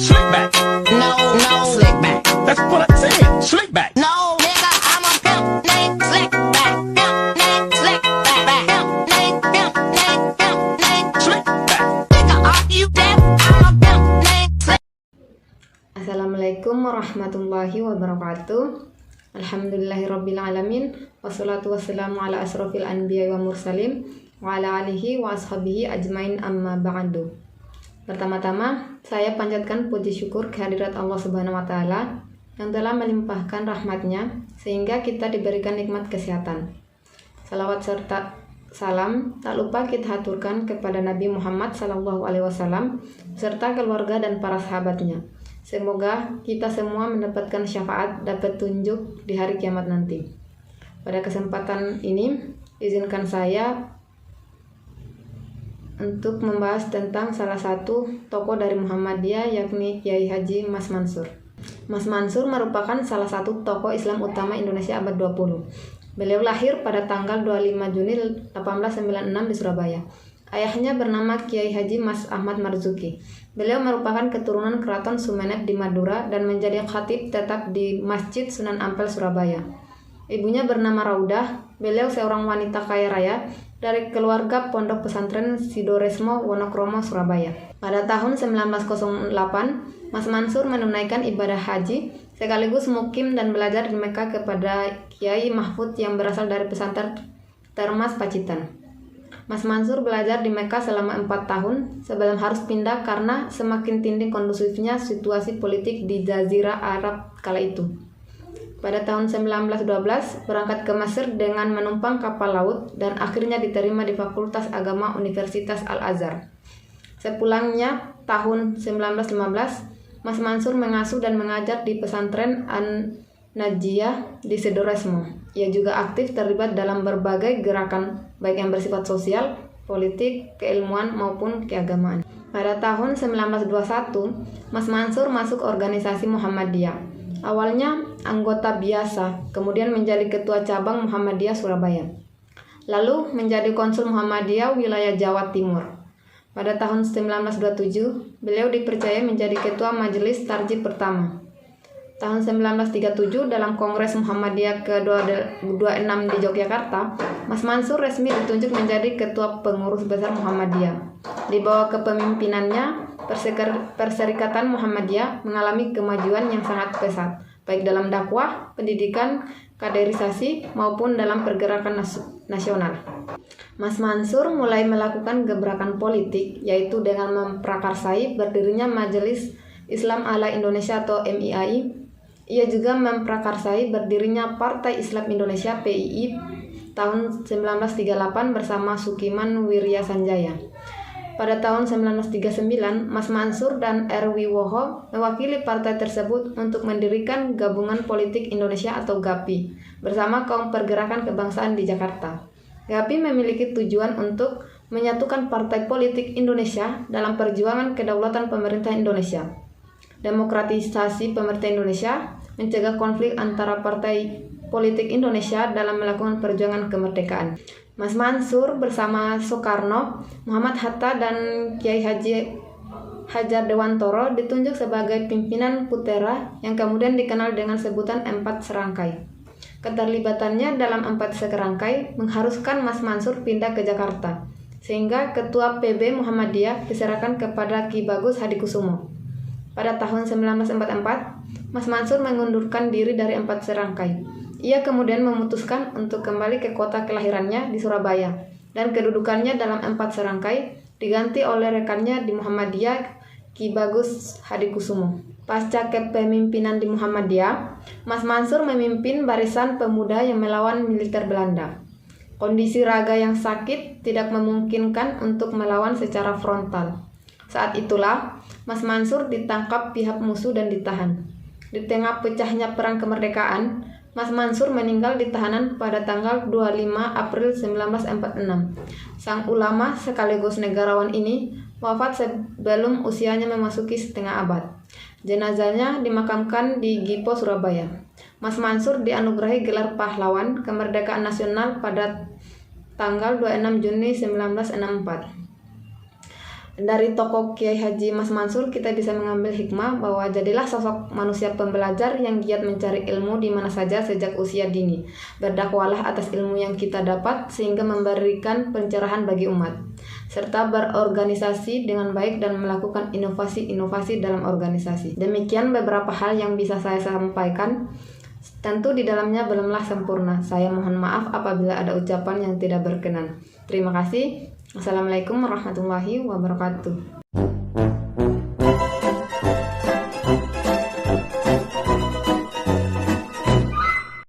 Slick back. No, slick back. That's what I said. Slick back. No, nigga, I'm a pimp named Slick back. Pimp named Slick back. Pimp named Slick back. Nigga, are you deaf? I'm a pimp named Slick. Assalamualaikum warahmatullahi wabarakatuh. Alhamdulillahirrabbilalamin. Wassalatu wassalamu ala asrofil anbiya wa mursalin wa ala alihi wa ashabihi ajmain amma ba'du. Pertama-tama, saya panjatkan puji syukur kehadirat Allah Subhanahu wa Ta'ala yang telah melimpahkan rahmatnya sehingga kita diberikan nikmat kesehatan. Salawat serta salam tak lupa kita haturkan kepada Nabi Muhammad SAW serta keluarga dan para sahabatnya. Semoga kita semua mendapatkan syafaat dapat tunjuk di hari kiamat nanti. Pada kesempatan ini, izinkan saya untuk membahas tentang salah satu tokoh dari Muhammadiyah, yakni Kiai Haji Mas Mansur. Mas Mansur merupakan salah satu tokoh Islam utama Indonesia abad 20. Beliau lahir pada tanggal 25 Juni 1896 di Surabaya. Ayahnya bernama Kiai Haji Mas Ahmad Marzuki. Beliau merupakan keturunan Keraton Sumenep di Madura dan menjadi khatib tetap di Masjid Sunan Ampel, Surabaya. Ibunya bernama Raudah. Beliau seorang wanita kaya raya dari keluarga pondok pesantren Sidoresmo Wonokromo, Surabaya. Pada tahun 1908, Mas Mansur menunaikan ibadah haji sekaligus mukim dan belajar di Mekah kepada Kiai Mahfud yang berasal dari pesantren Termas Pacitan. Mas Mansur belajar di Mekah selama 4 tahun sebelum harus pindah karena semakin tindih kondusifnya situasi politik di Jazirah Arab kala itu. Pada tahun 1912 berangkat ke Mesir dengan menumpang kapal laut dan akhirnya diterima di Fakultas Agama Universitas Al-Azhar. Sepulangnya tahun 1915, Mas Mansur mengasuh dan mengajar di pesantren An-Najiyah di Sidoresmo. Ia juga aktif terlibat dalam berbagai gerakan baik yang bersifat sosial, politik, keilmuan maupun keagamaan. Pada tahun 1921, Mas Mansur masuk organisasi Muhammadiyah. Awalnya anggota biasa, kemudian menjadi ketua cabang Muhammadiyah Surabaya. Lalu menjadi konsul Muhammadiyah wilayah Jawa Timur. Pada tahun 1927, beliau dipercaya menjadi ketua Majelis Tarjih pertama. Tahun 1937 dalam Kongres Muhammadiyah ke-26 di Yogyakarta, Mas Mansur resmi ditunjuk menjadi ketua pengurus besar Muhammadiyah. Di bawah kepemimpinannya, Perserikatan Muhammadiyah mengalami kemajuan yang sangat pesat, baik dalam dakwah, pendidikan, kaderisasi, maupun dalam pergerakan nasional. Mas Mansur mulai melakukan gebrakan politik, yaitu dengan memprakarsai berdirinya Majelis Islam Ala Indonesia atau MIAI. Ia juga memprakarsai berdirinya Partai Islam Indonesia PII tahun 1938 bersama Sukiman Wirya Sanjaya. Pada tahun 1939, Mas Mansur dan R. Wiwoho mewakili partai tersebut untuk mendirikan Gabungan Politik Indonesia atau GAPI bersama kaum pergerakan kebangsaan di Jakarta. GAPI memiliki tujuan untuk menyatukan partai politik Indonesia dalam perjuangan kedaulatan pemerintah Indonesia, demokratisasi pemerintah Indonesia, mencegah konflik antara partai politik Indonesia dalam melakukan perjuangan kemerdekaan. Mas Mansur bersama Soekarno, Muhammad Hatta, dan Kiai Haji Hajar Dewantoro ditunjuk sebagai pimpinan Putera yang kemudian dikenal dengan sebutan 4 Serangkai. Keterlibatannya dalam 4 serangkai mengharuskan Mas Mansur pindah ke Jakarta, sehingga Ketua PB Muhammadiyah diserahkan kepada Ki Bagus Hadikusumo. Pada tahun 1944, Mas Mansur mengundurkan diri dari 4 serangkai. Ia kemudian memutuskan untuk kembali ke kota kelahirannya di Surabaya, dan kedudukannya dalam 4 serangkai diganti oleh rekannya di Muhammadiyah, Ki Bagus Hadikusumo. Pasca kepemimpinan di Muhammadiyah, Mas Mansur memimpin barisan pemuda yang melawan militer Belanda. Kondisi raga yang sakit tidak memungkinkan untuk melawan secara frontal. Saat itulah, Mas Mansur ditangkap pihak musuh dan ditahan. Di tengah pecahnya perang kemerdekaan, Mas Mansur meninggal di tahanan pada tanggal 25 April 1946. Sang ulama sekaligus negarawan ini wafat sebelum usianya memasuki setengah abad. Jenazahnya dimakamkan di Gipo, Surabaya. Mas Mansur dianugerahi gelar pahlawan kemerdekaan nasional pada tanggal 26 Juni 1964. Dari tokoh Kiai Haji Mas Mansur kita bisa mengambil hikmah bahwa jadilah sosok manusia pembelajar yang giat mencari ilmu di mana saja sejak usia dini. Berdakwalah atas ilmu yang kita dapat sehingga memberikan pencerahan bagi umat, serta berorganisasi dengan baik dan melakukan inovasi-inovasi dalam organisasi. Demikian beberapa hal yang bisa saya sampaikan. Tentu di dalamnya belumlah sempurna. Saya mohon maaf apabila ada ucapan yang tidak berkenan. Terima kasih. Assalamualaikum warahmatullahi wabarakatuh.